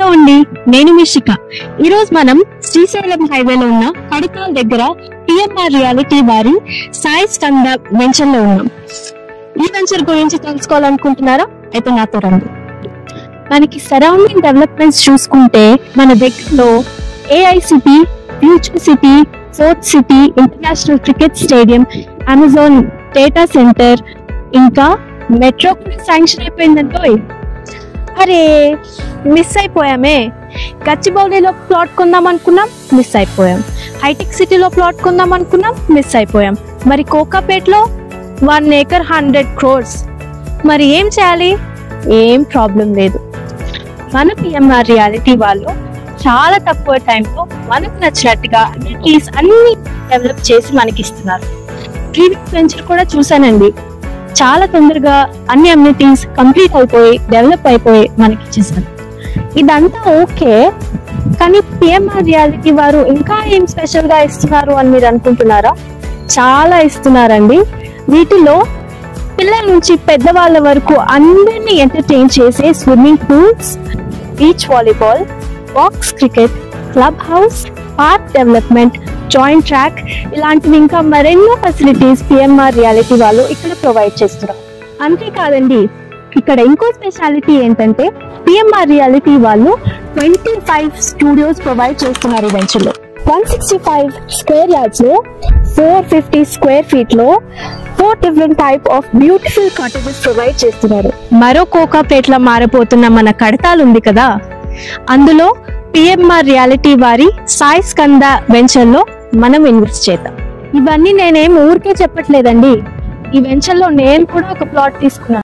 Hello అండి, నేను మిషిక. ఈరోజు మనం శ్రీశైలం హైవేలో ఉన్న కడతాల్ దగ్గర పిఎంఆర్ రియాలిటీ వారి సాయి స్కంద వెంచర్ లో ఉన్నాం. ఈ వెంచర్ గురించి తెలుసుకోవాలనుకుంటున్నారా? అయితే నాతో రండి. మనకి సరౌండింగ్ డెవలప్మెంట్స్ చూసుకుంటే మన దగ్గరలో AI city, future city, fourth city, international cricket stadium, Amazon data centre, ఇంకా మెట్రో కూడా శాంక్షన్ అయిపోయిందంటో. అరే మిస్ అయిపోయామే. గచ్చిబౌలిలో ప్లాట్ కొందాం అనుకున్నాం, మిస్ అయిపోయాం. హైటెక్ సిటీలో ప్లాట్ కొందాం అనుకున్నాం, మిస్ అయిపోయాం. మరి కోకాపేట్లో 1 acre 100 crores. మరి ఏం చేయాలి? ఏం ప్రాబ్లం లేదు. మన పిఎంఆర్ రియాలిటీ వాళ్ళు చాలా తక్కువ టైంలో మనకు నచ్చినట్టుగా అమ్యూనిటీస్ అన్ని డెవలప్ చేసి మనకి ఇస్తున్నారు. ప్రీవియస్ వెంచర్ కూడా చూసానండి, చాలా తొందరగా అన్ని అమ్యూనిటీస్ కంప్లీట్ అయిపోయి డెవలప్ అయిపోయి మనకి ఇచ్చేసారు. ఇదంతా ఓకే, కానీ పిఎంఆర్ రియాలిటీ వారు ఇంకా ఏం స్పెషల్ గా ఇస్తున్నారు అని మీరు అనుకుంటున్నారా? చాలా ఇస్తున్నారండి. వీటిలో పిల్లల నుంచి పెద్దవాళ్ళ వరకు అందరినీ ఎంటర్టైన్ చేసే swimming pools, beach volleyball, box cricket, club house, park development, joint track, ఇలాంటివి ఇంకా మరెన్నో ఫెసిలిటీస్ పిఎంఆర్ రియాలిటీ వాళ్ళు ఇక్కడ ప్రొవైడ్ చేస్తున్నారు. అంతేకాదండి, ఇక్కడ ఇంకో స్పెషాలిటీ ఏంటంటే పిఎంఆర్ రియాలిటీ వాళ్ళు 25 స్టూడియోస్ ప్రొవైడ్ చేస్తున్నారు ఈ వెంచర్ లో. 165 స్క్వేర్ యార్డ్స్ లో 450 స్క్వేర్ ఫీట్ లో 4 different type of beautiful cottages provide చేస్తున్నారు. మరో కోకాపేట్ల మారిపోతున్న మన కడతాల్ ఉంది కదా, అందులో పిఎంఆర్ రియాలిటీ వారి సాయి స్కంద వెంచర్ లో మనం ఇన్వెస్ట్ చేద్దాం. ఇవన్నీ నేనేం ఊరికే చెప్పట్లేదండి. ఈ వెంచర్ లో నేను కూడా ఒక ప్లాట్ తీసుకున్నాను.